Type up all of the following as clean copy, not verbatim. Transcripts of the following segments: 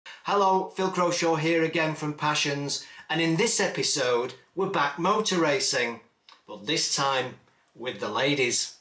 Hello, Phil Croshaw here again from Passions, and in this episode we're back motor racing, but this time with the ladies.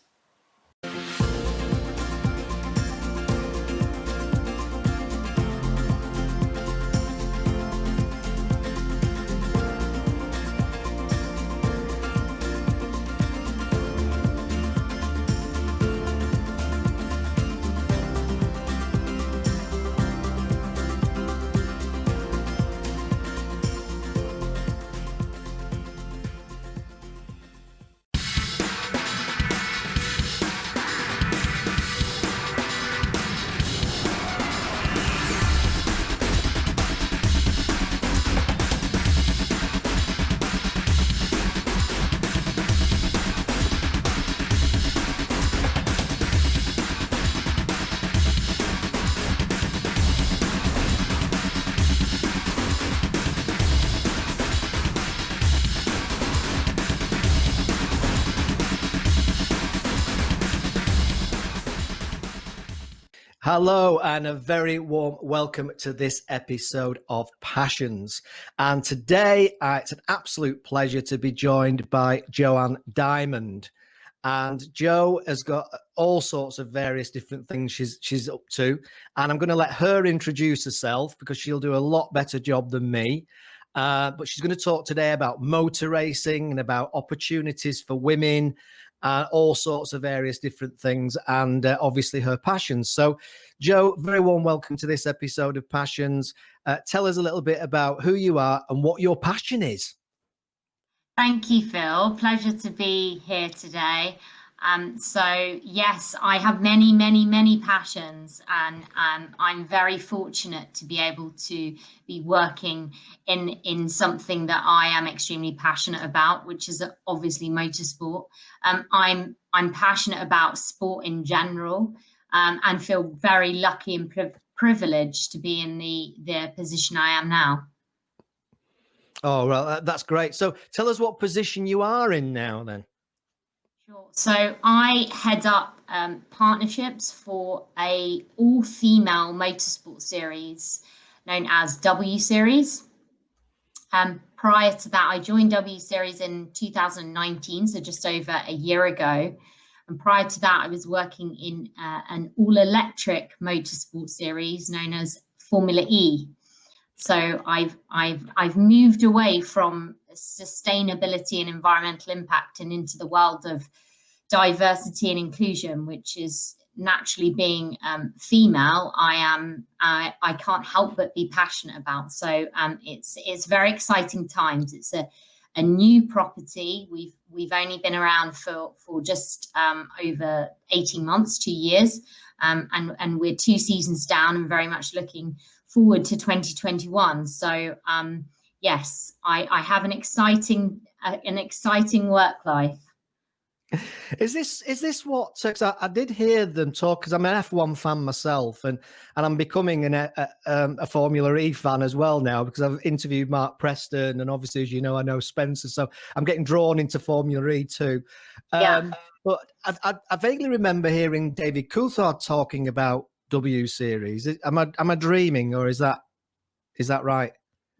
Hello and a very warm welcome to this episode of Passions. And today it's an absolute pleasure to be joined by Joanne Diamond. And Jo has got all sorts of various different things she's up to. And I'm going to let her introduce herself because she'll do a lot better job than me. But she's going to talk today about motor racing and about opportunities for women, all sorts of various different things, and obviously her passions. So, Jo, very warm welcome to this episode of Passions. Tell us a little bit about who you are and what your passion is. Thank you, Phil. Pleasure to be here today. So yes, I have many passions, and I'm very fortunate to be able to be working in something that I am extremely passionate about, which is obviously motorsport. I'm passionate about sport in general, and feel very lucky and privileged to be in the position I am now. Oh, well, that's great. So tell us what position you are in now then. Sure. So I head up partnerships for a all-female motorsport series known as W Series. Prior to that, I joined W Series in 2019, so just over a year ago. And prior to that, I was working in an all-electric motorsport series known as Formula E. So I've moved away from sustainability and environmental impact and into the world of diversity and inclusion, which is naturally being female. I can't help but be passionate about. So it's very exciting times. It's a new property. We've only been around for just over 18 months, 2 years, and we're 2 seasons down and very much looking forward to 2021. So yes, I have an exciting work life. Is this what? Cause I did hear them talk, because I'm an F1 fan myself, and I'm becoming a Formula E fan as well now, because I've interviewed Mark Preston, and obviously, as you know, I know Spencer, so I'm getting drawn into Formula E too. Yeah. But I vaguely remember hearing David Coulthard talking about W Series. Am I dreaming, or is that right?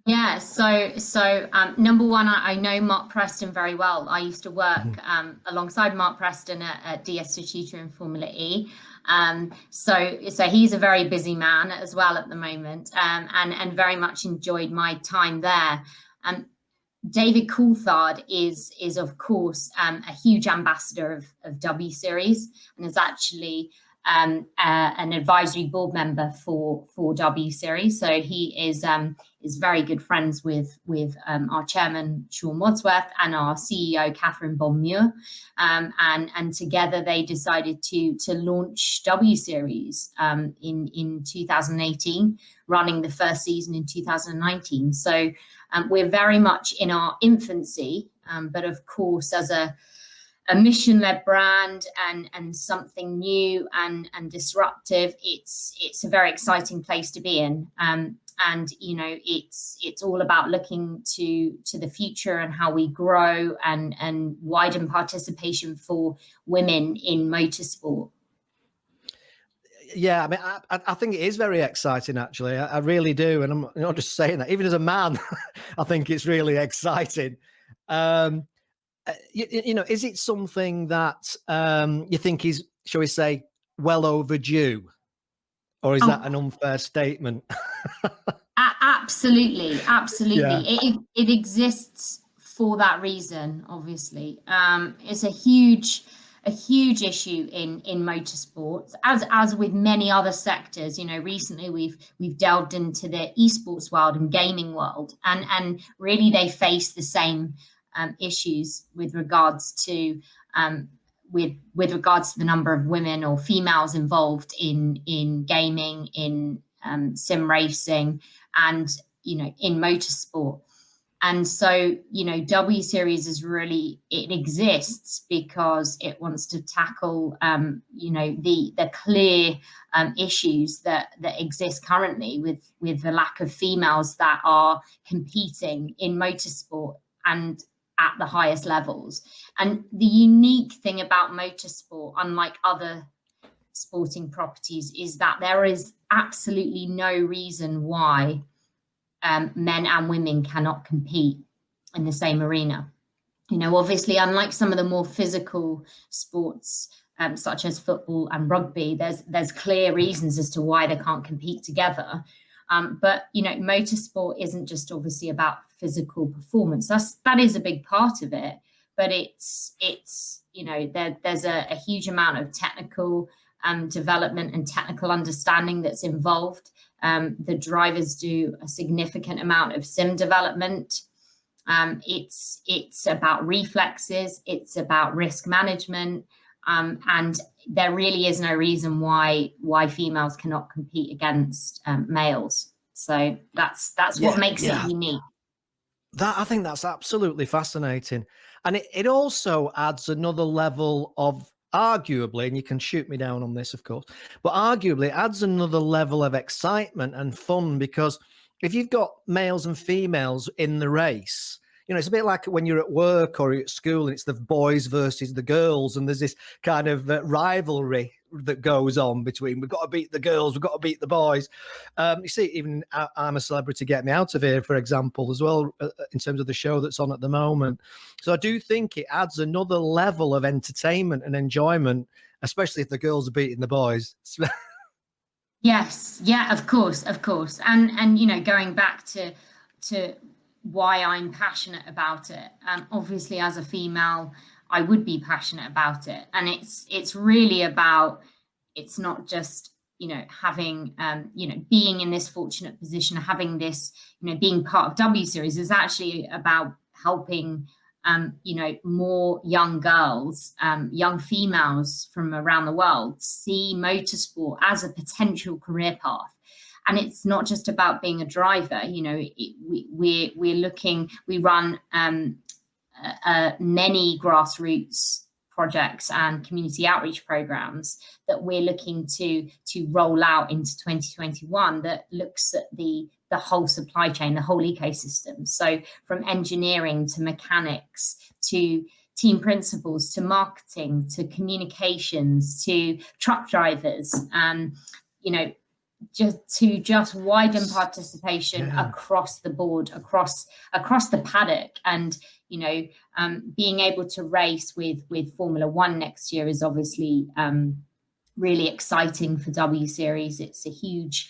Yeah, so number one, I know Mark Preston very well. I used to work alongside Mark Preston at DS Tutor in Formula E. So he's a very busy man as well at the moment, and very much enjoyed my time there. David Coulthard is of course a huge ambassador of W Series, and is actually an advisory board member for W Series. So he is very good friends with our chairman Sean Wadsworth and our CEO Catherine Bonmuir, and together they decided to launch W Series in 2018, running the first season in 2019. So we're very much in our infancy, but of course as a mission-led brand and something new and disruptive, it's a very exciting place to be in. And you know, it's all about looking to the future and how we grow and widen participation for women in motorsport. Yeah, I mean, I think it is very exciting, actually. I really do. And I'm not just saying that. Even as a man, I think it's really exciting. You know, is it something that you think is, shall we say, well overdue? Or is that an unfair statement? Absolutely, absolutely. Yeah. It exists for that reason. Obviously, it's a huge issue in motorsports, as with many other sectors. You know, recently we've delved into the esports world and gaming world, and really they face the same issues with regards to with regards to the number of women or females involved in gaming, in sim racing, and in motorsport. And so W Series it exists because it wants to tackle the clear issues that exist currently with the lack of females that are competing in motorsport and at the highest levels. And the unique thing about motorsport, unlike other sporting properties, is that there is absolutely no reason why men and women cannot compete in the same arena. Obviously, unlike some of the more physical sports, such as football and rugby, there's clear reasons as to why they can't compete together. But motorsport isn't just obviously about physical performance. That is a big part of it, but it's there's a huge amount of technical development and technical understanding that's involved. The drivers do a significant amount of sim development. It's about reflexes, it's about risk management, and there really is no reason why females cannot compete against males. So that's what makes it unique. I think that's absolutely fascinating. And it also adds another level of, arguably, and you can shoot me down on this, of course, but arguably it adds another level of excitement and fun, because if you've got males and females in the race, it's a bit like when you're at work or at school and it's the boys versus the girls, and there's this kind of rivalry that goes on between, we've got to beat the girls, we've got to beat the boys. You see, even I'm a Celebrity, Get Me Out of Here, for example, as well, in terms of the show that's on at the moment. So I do think it adds another level of entertainment and enjoyment, especially if the girls are beating the boys. Yes, yeah, of course. And going back to why I'm passionate about it. Obviously, as a female, I would be passionate about it, and it's really about, it's not just having being in this fortunate position, having this being part of W Series is actually about helping more young girls, young females from around the world see motorsport as a potential career path. And it's not just about being a driver. We run many grassroots projects and community outreach programs that we're looking to roll out into 2021 that looks at the whole supply chain, the whole ecosystem. So from engineering to mechanics to team principals to marketing to communications to truck drivers, just widen participation across the board, across the paddock. And being able to race with Formula One next year is obviously really exciting for W Series. It's a huge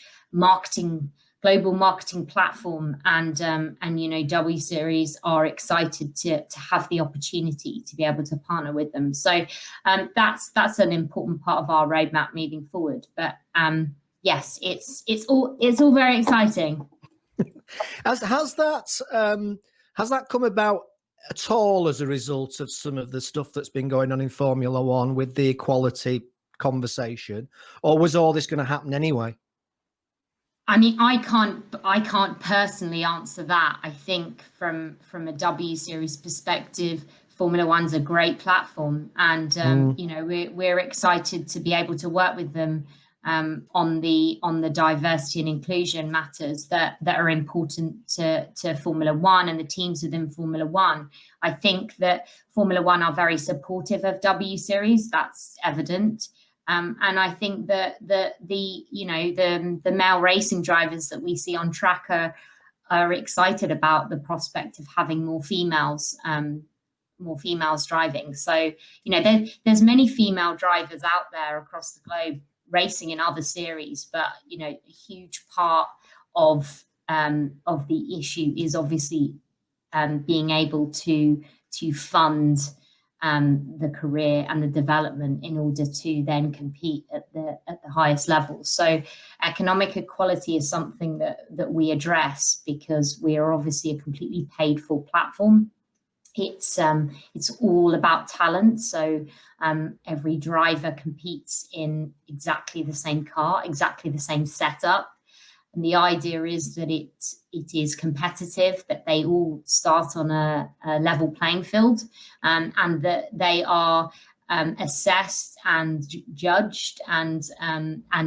global marketing platform, and W Series are excited to have the opportunity to be able to partner with them. So that's an important part of our roadmap moving forward. But yes, it's all very exciting. Has that come about at all as a result of some of the stuff that's been going on in Formula One with the equality conversation, or was all this going to happen anyway? I mean, I can't personally answer that. I think from a W Series perspective, Formula One's a great platform, and we're excited to be able to work with them on the diversity and inclusion matters that are important to Formula One and the teams within Formula One. I think that Formula One are very supportive of W Series. That's evident. And I think that the male racing drivers that we see on track are excited about the prospect of having more females driving. So, there's many female drivers out there across the globe racing in other series, but a huge part of the issue is obviously being able to fund the career and the development in order to then compete at the highest level. So economic equality is something that we address, because we are obviously a completely paid for platform. It's all about talent. So every driver competes in exactly the same car, exactly the same setup. And the idea is that it is competitive, that they all start on a level playing field, and that they are assessed and judged and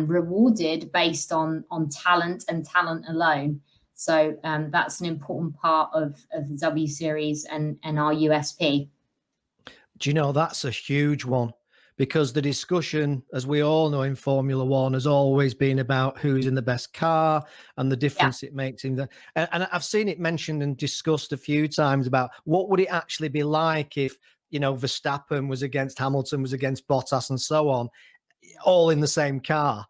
rewarded based on talent and talent alone. So that's an important part of the W Series and our USP. Do you know, that's a huge one, because the discussion, as we all know in Formula One, has always been about who's in the best car and the difference it makes in the. And I've seen it mentioned and discussed a few times about what would it actually be like if, Verstappen was against Hamilton, was against Bottas, and so on, all in the same car.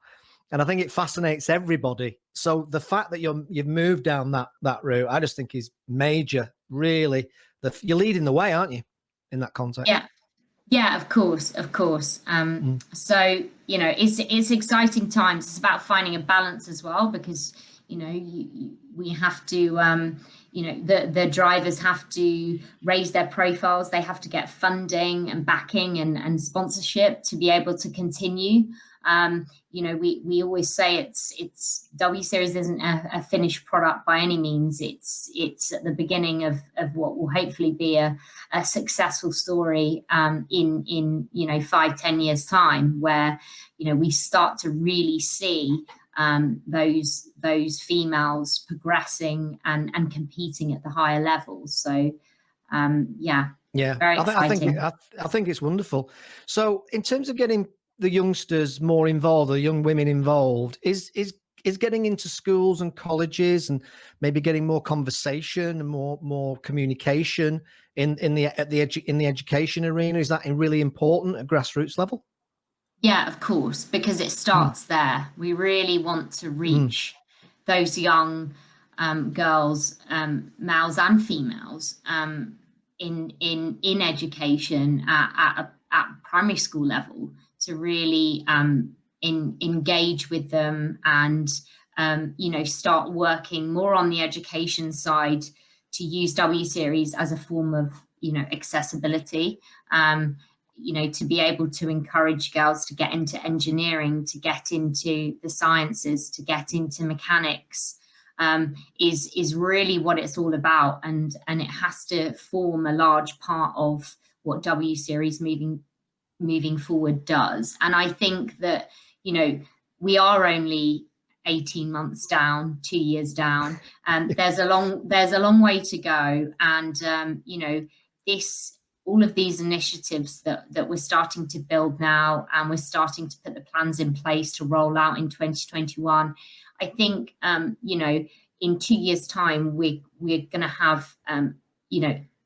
And I think it fascinates everybody. So the fact that you've moved down that route, I just think is major. Really, you're leading the way, aren't you, in that context? Yeah, of course. So it's exciting times. It's about finding a balance as well, because we have to the drivers have to raise their profiles. They have to get funding and backing and sponsorship to be able to continue. We always say it's W Series isn't a finished product by any means. It's at the beginning of what will hopefully be a successful story in 5-10 years time, where we start to really see those females progressing and competing at the higher levels. So very exciting. I think it's wonderful. So in terms of getting the youngsters more involved, the young women involved, is getting into schools and colleges and maybe getting more conversation and more communication in the education arena, is that really important at grassroots level? Yeah, of course, because it starts there. We really want to reach those young girls, males and females, in education at primary school level, to really engage with them and start working more on the education side to use W Series as a form of accessibility. To be able to encourage girls to get into engineering, to get into the sciences, to get into mechanics, is really what it's all about, and it has to form a large part of what W Series moving forward does. And I think that we are only 18 months down, 2 years down, and there's a long way to go. And all of these initiatives that we're starting to build now, and we're starting to put the plans in place to roll out in 2021. I think, in 2 years' time, we're going to have,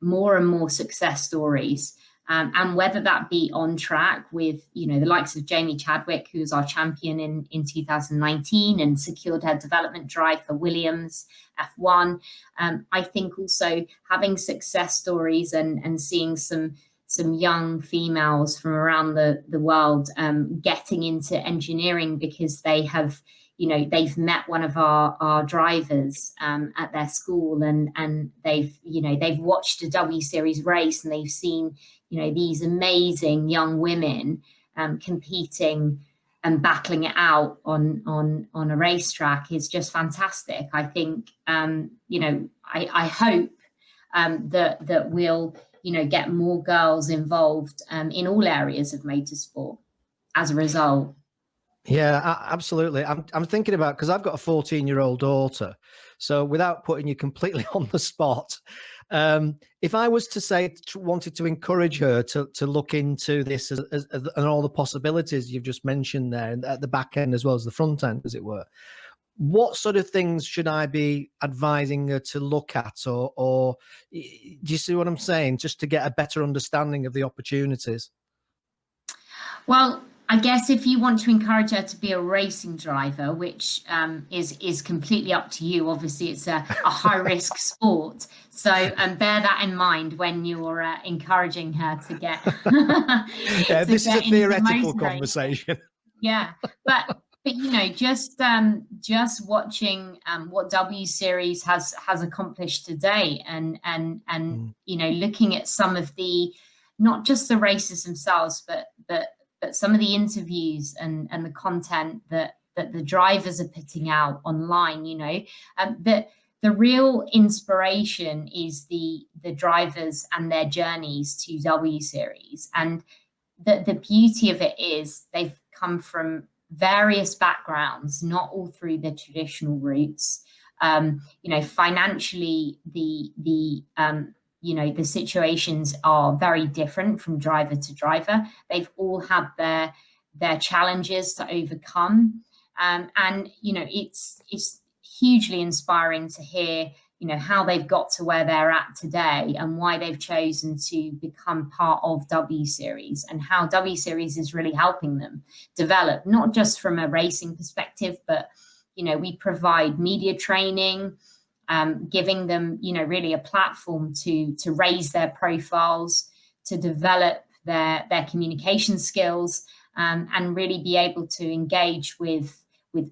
more and more success stories. And whether that be on track with, the likes of Jamie Chadwick, who's our champion in 2019 and secured her development drive for Williams F1. I think also having success stories and seeing some young females from around the world getting into engineering because they have, they've met one of our drivers at their school, and they've watched a W Series race, and they've seen these amazing young women competing and battling it out on a racetrack is just fantastic. I think I hope that we'll get more girls involved in all areas of motorsport as a result. Yeah, absolutely. I'm thinking about, because I've got a 14-year-old daughter. So without putting you completely on the spot, If I was to say wanted to encourage her to look into this and all the possibilities you've just mentioned there at the back end as well as the front end, as it were, what sort of things should I be advising her to look at, or do you see what I'm saying? Just to get a better understanding of the opportunities. Well, I guess if you want to encourage her to be a racing driver, which is completely up to you. Obviously, it's a high risk sport, so bear that in mind when you're encouraging her to get. Yeah, this is a theoretical conversation. Yeah, but you know, just watching what W Series has accomplished today, and you know, looking at some of the, not just the races themselves, but some of the interviews and the content that the drivers are putting out online, you know, that the real inspiration is the drivers and their journeys to W Series. And the beauty of it is they've come from various backgrounds, not all through the traditional routes. You know, financially, you know, the situations are very different from driver to driver. They've all had their challenges to overcome, and you know, it's hugely inspiring to hear, you know, how they've got to where they're at today and why they've chosen to become part of W Series, and how W Series is really helping them develop, not just from a racing perspective, but, you know, we provide media training, giving them, you know, really a platform to raise their profiles, to develop their communication skills, and really be able to engage with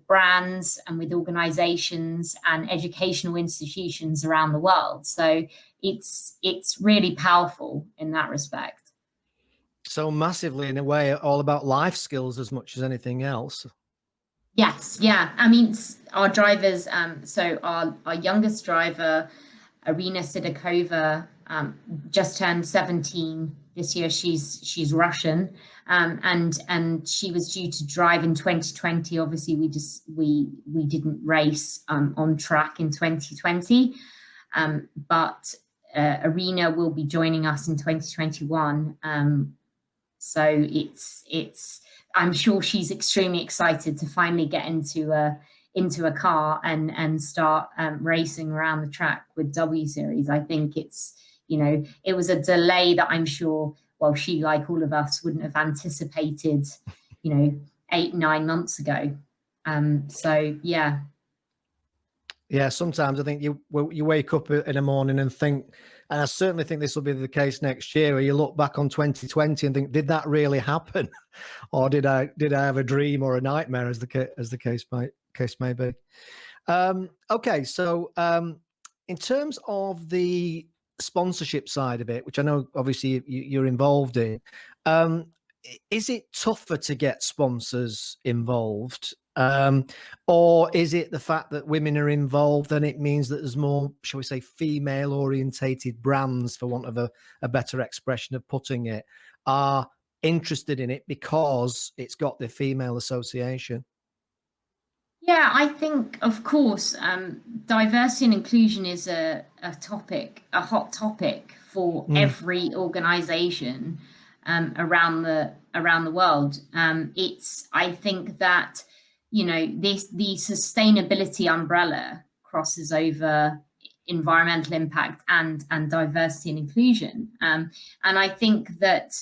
brands and with organizations and educational institutions around the world. So it's really powerful in that respect. So massively, in a way, all about life skills as much as anything else. Yes, yeah. I mean, our drivers, so our youngest driver, Irina Sidakova, just turned 17 this year. She's Russian, and she was due to drive in 2020. Obviously, we didn't race on track in 2020, but Irina will be joining us in 2021. So it's I'm sure she's extremely excited to finally get into a car and start racing around the track with W Series. I think it's, you know, it was a delay that I'm sure, well, she, like all of us, wouldn't have anticipated, you know, 8-9 months ago. So yeah. Yeah, sometimes I think you wake up in the morning and think, and I certainly think this will be the case next year, where you look back on 2020 and think, did that really happen, or did I have a dream or a nightmare, as the case may be. Okay, so in terms of the sponsorship side of it, which I know obviously you're involved in, is it tougher to get sponsors involved? Or is it the fact that women are involved and it means that there's more, shall we say, female orientated brands, for want of a better expression of putting it, are interested in it because it's got the female association? Yeah, I think, of course, diversity and inclusion is a hot topic for every organization around the world. I think that, you know, the sustainability umbrella crosses over environmental impact and diversity and inclusion, and I think that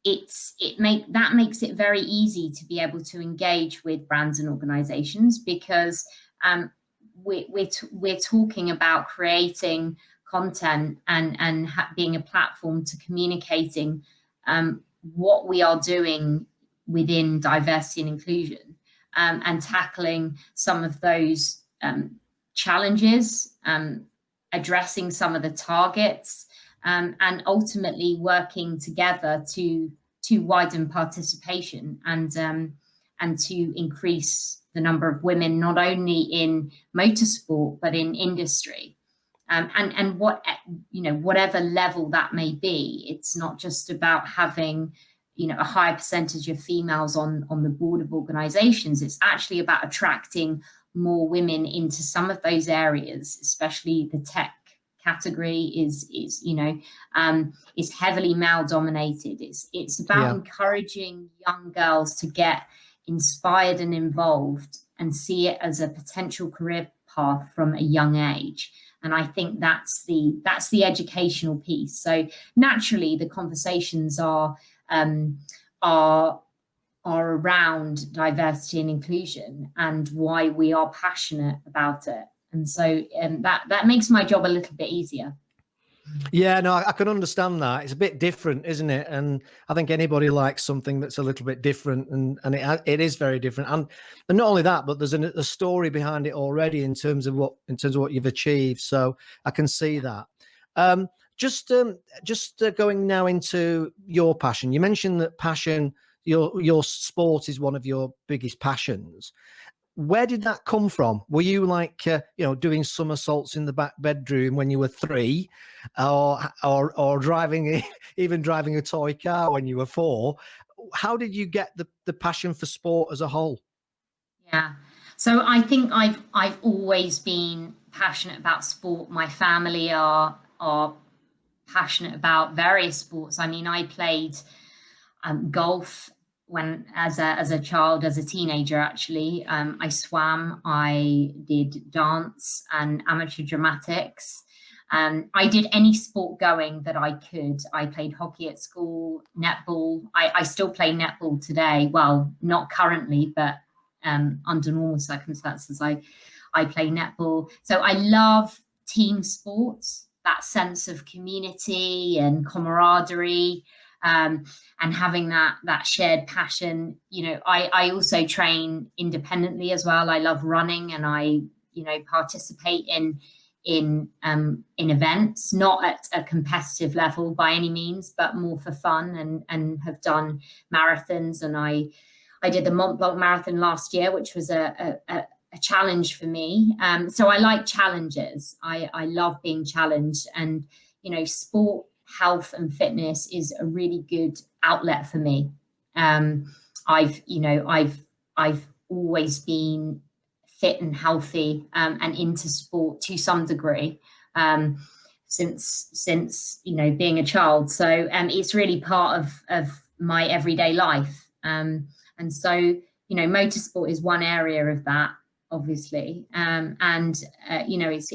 that makes it very easy to be able to engage with brands and organizations, because we're talking about creating content and being a platform to communicating what we are doing within diversity and inclusion, and tackling some of those challenges, addressing some of the targets, and ultimately working together to widen participation and to increase the number of women, not only in motorsport but in industry, and what, you know, whatever level that may be. It's not just about having, you know, a higher percentage of females on the board of organizations. It's actually about attracting more women into some of those areas, especially the tech category is is heavily male dominated. It's about encouraging young girls to get inspired and involved and see it as a potential career path from a young age. And I think that's the educational piece. So naturally, the conversations are around diversity and inclusion and why we are passionate about it. And so that makes my job a little bit easier. Yeah, no, I can understand that. It's a bit different, isn't it? And I think anybody likes something that's a little bit different, and it is very different. And not only that, but there's a story behind it already in terms of what you've achieved. So I can see that. Just going now into your passion. You mentioned that passion, your sport is one of your biggest passions. Where did that come from? Were you like, doing somersaults in the back bedroom when you were 3, or driving, even driving a toy car when you were 4? How did you get the passion for sport as a whole? Yeah. So I think I've always been passionate about sport. My family are passionate about various sports. I mean, I played golf when as a child, as a teenager, actually. I swam, I did dance and amateur dramatics. I did any sport going that I could. I played hockey at school, netball. I still play netball today. Well, not currently, but under normal circumstances, I play netball. So I love team sports, that sense of community and camaraderie. And having that shared passion. I also train independently as well. I love running, and I participate in events, not at a competitive level by any means, but more for fun, and have done marathons. And I did the Mont Blanc Marathon last year, which was a challenge for me. So I like challenges. I love being challenged, and sport, health and fitness is a really good outlet for me. I've always been fit and healthy, and into sport to some degree, since being a child. So it's really part of my everyday life. And so motorsport is one area of that, obviously.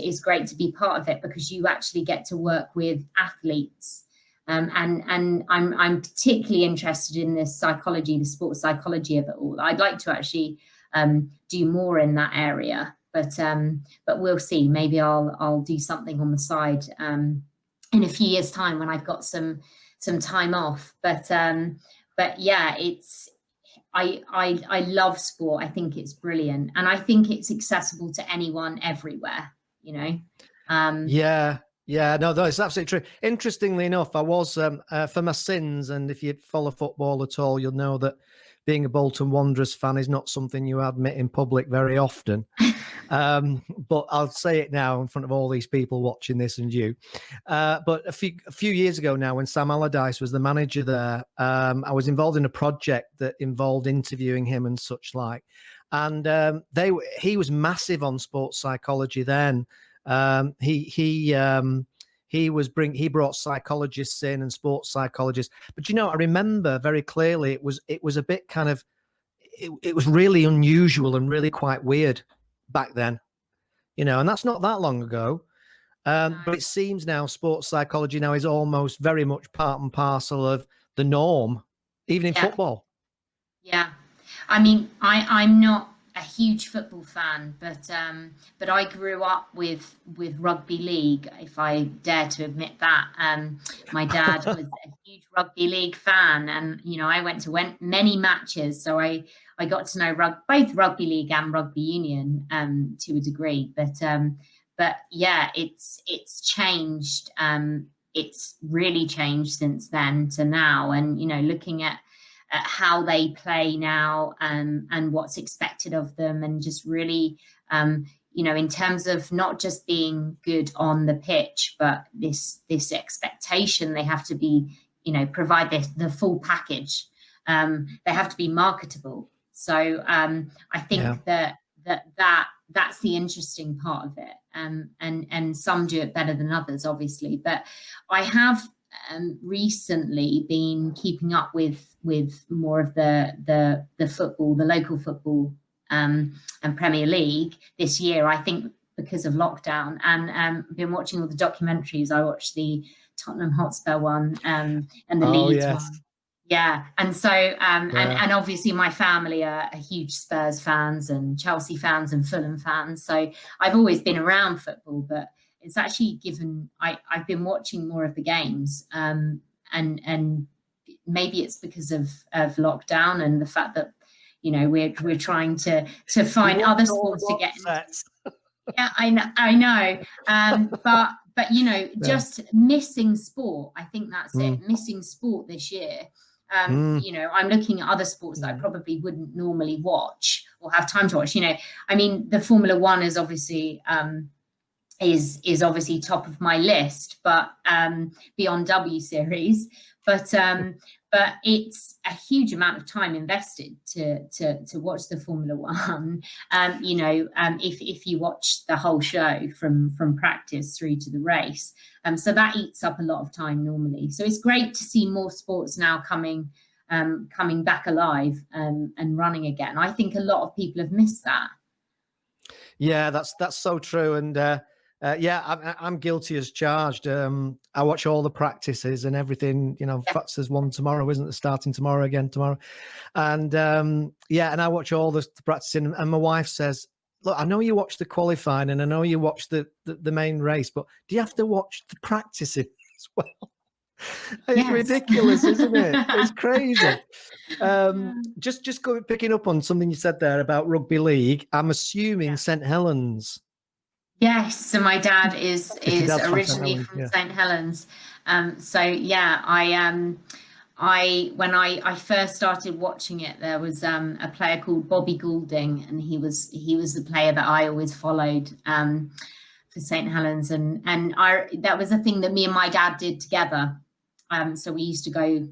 It's great to be part of it, because you actually get to work with athletes. And I'm particularly interested in this psychology, the sports psychology of it all. I'd like to actually do more in that area, but we'll see. Maybe I'll do something on the side in a few years' time when I've got some time off. But yeah, I love sport. I think it's brilliant, and I think it's accessible to anyone everywhere. Yeah, no, that's absolutely true. Interestingly enough, I was for my sins, and if you follow football at all, you'll know that being a Bolton Wanderers fan is not something you admit in public very often. But I'll say it now in front of all these people watching this and you. But a few years ago now, when Sam Allardyce was the manager there, I was involved in a project that involved interviewing him and such like. And he was massive on sports psychology then. He brought psychologists in and sports psychologists. But I remember very clearly it was a bit kind of it was really unusual and really quite weird back then, and that's not that long ago. But it seems now sports psychology now is almost very much part and parcel of the norm, even in football. Yeah. I mean, I'm not a huge football fan, but I grew up with rugby league, if I dare to admit that. My dad was a huge rugby league fan, and I went to many matches, so I got to know both rugby league and rugby union to a degree. But yeah, it's changed. It's really changed since then to now, and looking at how they play now, and what's expected of them, and just really in terms of not just being good on the pitch, but this expectation they have to be provide the full package. They have to be marketable. So I think that that's the interesting part of it. And some do it better than others, obviously. But I have recently been keeping up with more of the football, the local football, and Premier League this year. I think because of lockdown, and been watching all the documentaries. I watched the Tottenham Hotspur one, and the Leeds one. Yeah, and so and obviously my family are huge Spurs fans and Chelsea fans and Fulham fans. So I've always been around football, but it's actually I've been watching more of the games, and maybe it's because of lockdown and the fact that we're trying to find other sports to get into. Yeah, I know. But just missing sport. I think that's it. Missing sport this year. I'm looking at other sports that I probably wouldn't normally watch or have time to watch. I mean, the Formula One is obviously is obviously top of my list, but beyond W Series. But it's a huge amount of time invested to watch the Formula One. If you watch the whole show from practice through to the race, so that eats up a lot of time normally. So it's great to see more sports now coming back alive and running again. I think a lot of people have missed that. Yeah, that's so true. And I'm guilty as charged. I watch all the practices and everything. In fact, there's one tomorrow, isn't there? Starting tomorrow again tomorrow. And and I watch all the practicing. And my wife says, "Look, I know you watch the qualifying and I know you watch the main race, but do you have to watch the practicing as well?" It's ridiculous, isn't it? It's crazy. Just picking up on something you said there about rugby league. I'm assuming St Helens. Yes, so my dad is originally from St Helens. So yeah, I when I first started watching it, there was a player called Bobby Goulding, and he was the player that I always followed for St Helens, and that was a thing that me and my dad did together. So we used to go.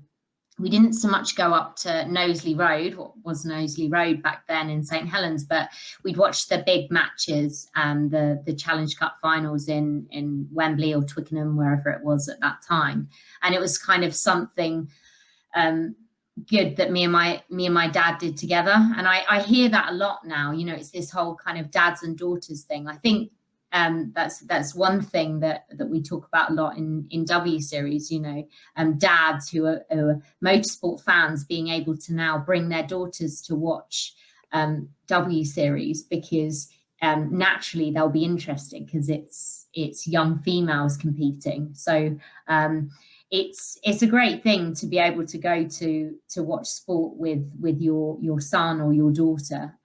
We didn't so much go up to Knowsley Road, what was Knowsley Road back then in St Helens, but we'd watch the big matches, the Challenge Cup finals in Wembley or Twickenham, wherever it was at that time. And it was kind of something good that me and my dad did together. And I hear that a lot now. It's this whole kind of dads and daughters thing. I think that's one thing that we talk about a lot in W Series, dads who are motorsport fans being able to now bring their daughters to watch W Series because naturally they'll be interested because it's young females competing. So it's a great thing to be able to go to watch sport with your son or your daughter.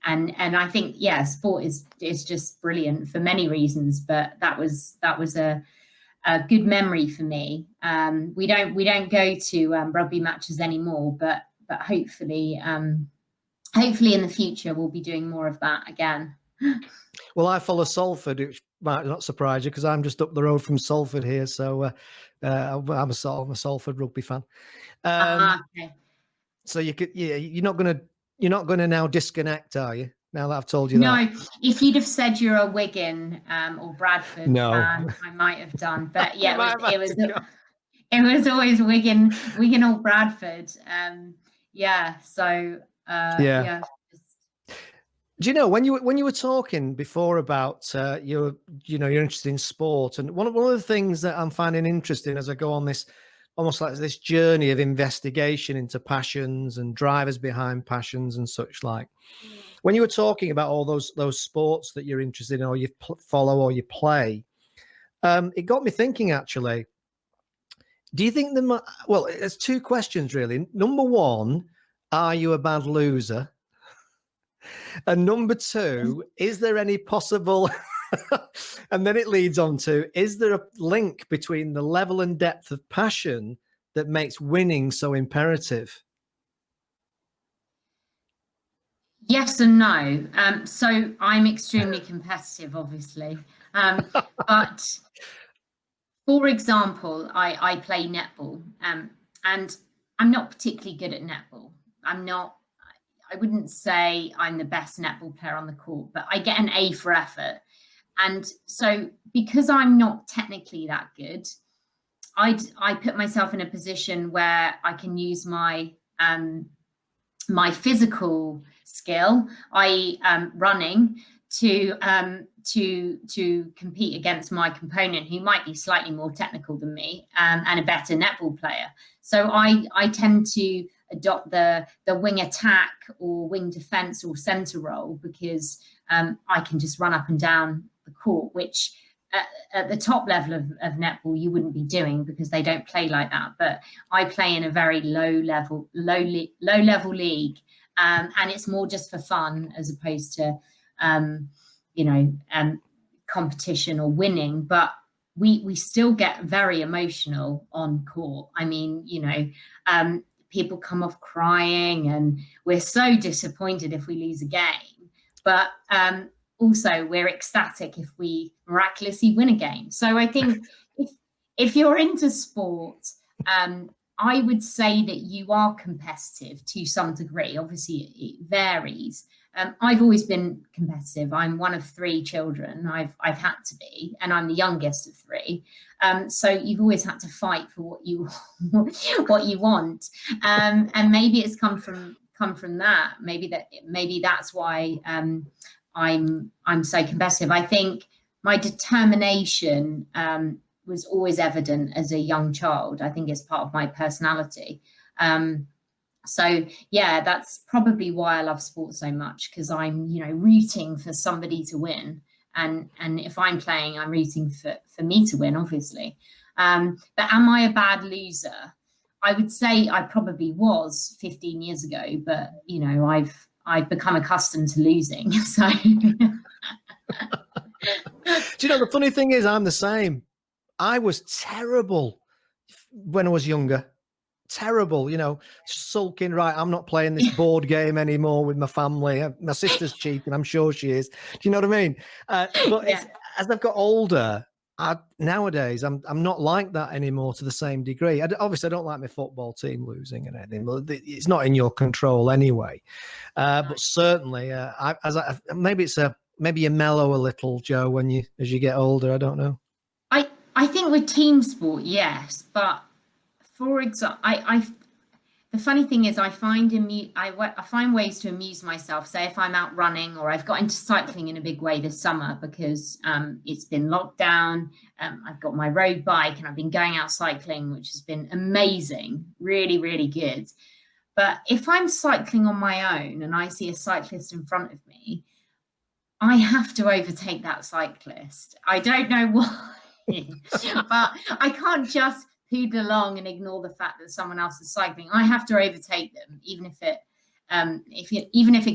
And I think, sport is just brilliant for many reasons, but that was a good memory for me. We don't go to rugby matches anymore, but hopefully in the future we'll be doing more of that again. Well, I follow Salford, which might not surprise you because I'm just up the road from Salford here. So I'm a Salford rugby fan. Okay. So you're not going to now disconnect, are you? Now that I've told you that. No, if you'd have said you're a Wigan or Bradford fan, I might have done. But yeah, it was always Wigan or Bradford. Do you know when you were talking before about you're interested in sport, and one of the things that I'm finding interesting as I go on this almost like this journey of investigation into passions and drivers behind passions and such like. When you were talking about all those sports that you're interested in or you follow or you play, it got me thinking actually. Do you think well, there's two questions really. Number one, are you a bad loser? And number two, is there any possible, and then it leads on to, is there a link between the level and depth of passion that makes winning so imperative? Yes and no. So I'm extremely competitive, obviously. But for example, I play netball, and I'm not particularly good at netball. wouldn't say I'm the best netball player on the court, but I get an A for effort. And so because I'm not technically that good, I put myself in a position where I can use my my physical skill, i.e., running, to compete against my component, who might be slightly more technical than me, and a better netball player. So I tend to adopt the wing attack or wing defense or center role, because I can just run up and down the court, which at the top level of netball you wouldn't be doing, because they don't play like that. But I play in a very low level league, and it's more just for fun as opposed to competition or winning. But we still get very emotional on court. I mean, people come off crying, and we're so disappointed if we lose a game, but also we're ecstatic if we miraculously win a game. So I think if you're into sport, I would say that you are competitive to some degree. Obviously it varies. I've always been competitive. I'm one of 3 children. I've had to be, and I'm the youngest of 3. So you've always had to fight for what you want. And maybe it's come from that. Maybe that's why I'm so competitive. I think my determination was always evident as a young child. I think it's part of my personality. So yeah, that's probably why I love sport so much, because I'm, rooting for somebody to win. And if I'm playing, I'm rooting for me to win, obviously. But am I a bad loser? I would say I probably was 15 years ago, but I've become accustomed to losing. So Do you know, the funny thing is, I'm the same. I was terrible when I was younger. Terrible, sulking. Right, I'm not playing this board game anymore with my family. My sister's cheating. I'm sure she is. Do you know what I mean? But yeah. As I've got older, nowadays I'm not like that anymore to the same degree. Obviously, I don't like my football team losing and anything. But it's not in your control anyway. But certainly, maybe you mellow a little, Joe, as you get older. I don't know. I think with team sport, yes, but for example, the funny thing is, I find ways to amuse myself. Say if I'm out running, or I've got into cycling in a big way this summer because it's been locked down. I've got my road bike and I've been going out cycling, which has been amazing, really, really good. But if I'm cycling on my own and I see a cyclist in front of me, I have to overtake that cyclist. I don't know why, but I can't just poodle along and ignore the fact that someone else is cycling. I have to overtake them, even if it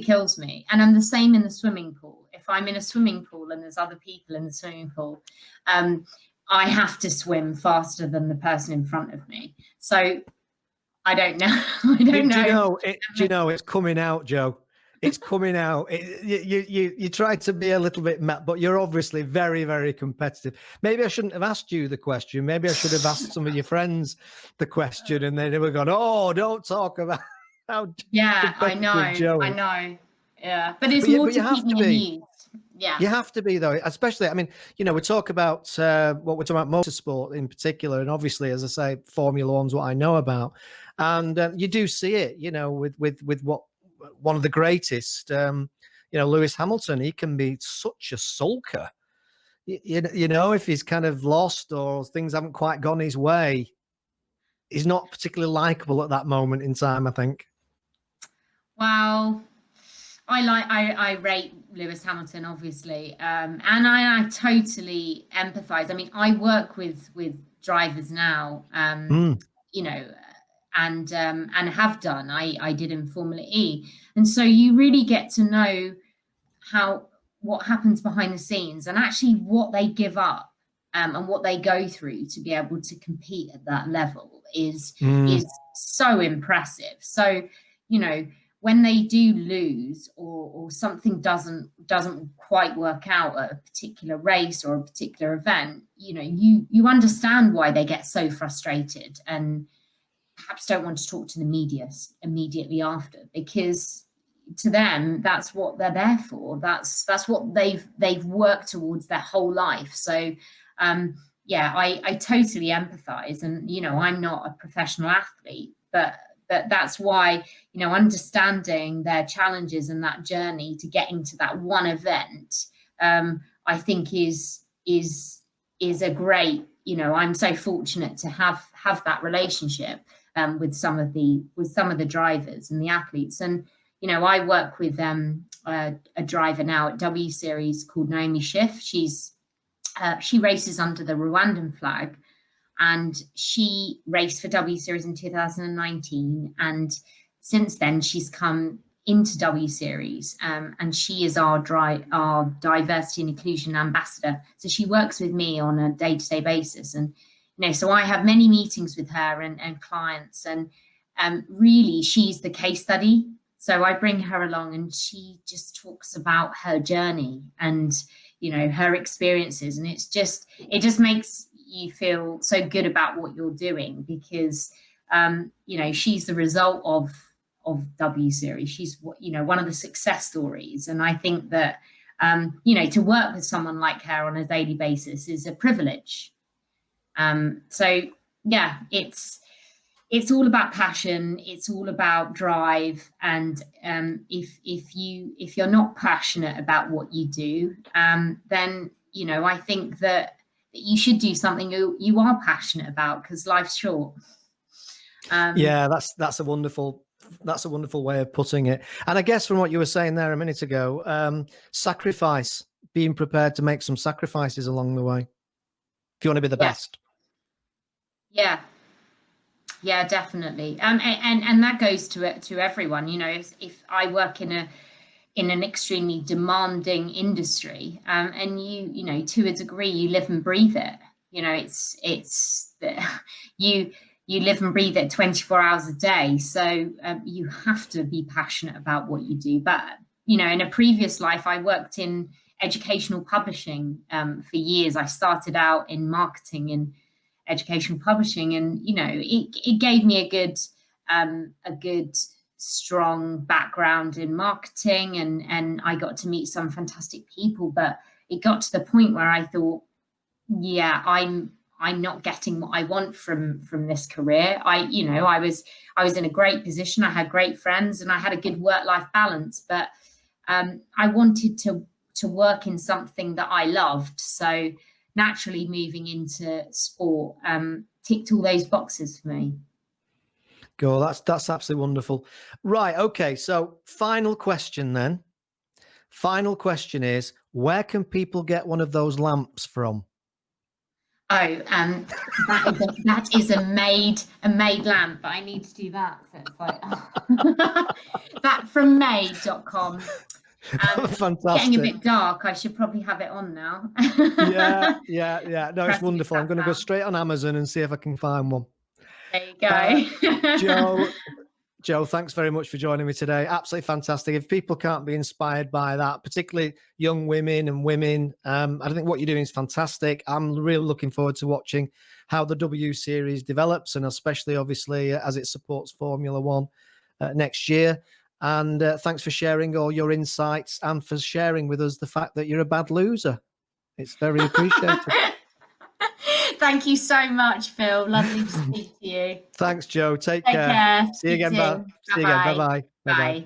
kills me. And I'm the same in the swimming pool. If I'm in a swimming pool and there's other people in the swimming pool, I have to swim faster than the person in front of me. So I don't know. Do you know it's coming out, Joe? It's coming out. You tried to be a little bit mad, but you're obviously very, very competitive. Maybe I shouldn't have asked you the question. Maybe I should have asked some of your friends the question, and they were going, "Oh, don't talk about how." Yeah, I know. Joey. I know. Yeah, but it's more to keep me amused. Yeah, you have to be, though. Especially, I mean, we talk about what we're talking about, motorsport in particular, and obviously, as I say, Formula One's what I know about, and you do see it, with what. One of the greatest, Lewis Hamilton, he can be such a sulker. If he's kind of lost or things haven't quite gone his way, he's not particularly likable at that moment in time, I think. Well, I rate Lewis Hamilton, obviously, and I totally empathize. I mean, I work with drivers now, and have done. I did in Formula E, and so you really get to know what happens behind the scenes, and actually what they give up, and what they go through to be able to compete at that level is so impressive. So when they do lose, or something doesn't quite work out at a particular race or a particular event, you understand why they get so frustrated and perhaps don't want to talk to the media immediately after, because to them, that's what they're there for. That's what they've worked towards their whole life. So yeah, I totally empathize. And I'm not a professional athlete, but that's why understanding their challenges and that journey to getting to that one event, I think is a great, I'm so fortunate to have that relationship with some of the drivers and the athletes. And I work with a driver now at W Series called Naomi Schiff. She races under the Rwandan flag, and she raced for W Series in 2019. And since then, she's come into W Series, and she is our diversity and inclusion ambassador. So she works with me on a day-to-day basis, and so I have many meetings with her and clients, and really she's the case study. So I bring her along, and she just talks about her journey and her experiences, and it just makes you feel so good about what you're doing, because she's the result of W Series. She's one of the success stories, and I think that to work with someone like her on a daily basis is a privilege. So yeah, it's all about passion. It's all about drive. And if you're not passionate about what you do, then I think that you should do something you are passionate about, because life's short. Yeah, that's a wonderful way of putting it. And I guess from what you were saying there a minute ago, sacrifice, being prepared to make some sacrifices along the way if you want to be the best. Yeah, definitely. And that goes to everyone. If I work in an extremely demanding industry, and you to a degree you live and breathe it. You live and breathe it 24 hours a day. So you have to be passionate about what you do. But in a previous life, I worked in educational publishing for years. I started out in marketing and educational publishing, and it gave me a good strong background in marketing, and I got to meet some fantastic people. But it got to the point where I thought, yeah, I'm not getting what I want from this career. I was in a great position. I had great friends, and I had a good work-life balance, but I wanted to work in something that I loved. So naturally moving into sport ticked all those boxes for me. Cool. That's absolutely wonderful. Right. Okay. So final question then. Final question is, where can people get one of those lamps from? Oh, that is a made lamp, but I need to do that. So it's like that from made.com. Fantastic. Getting a bit dark. I should probably have it on now. Yeah. No, it's wonderful. I'm going to go straight on Amazon and see if I can find one. There you go. Joe, thanks very much for joining me today. Absolutely fantastic. If people can't be inspired by that, particularly young women and women, I think what you're doing is fantastic. I'm really looking forward to watching how the W Series develops, and especially, obviously, as it supports Formula One next year. And thanks for sharing all your insights and for sharing with us the fact that you're a bad loser. It's very appreciated. Thank you so much, Phil. Lovely to speak to you. Thanks, Joe. Take care. See you again. See you again. Bye-bye. Bye.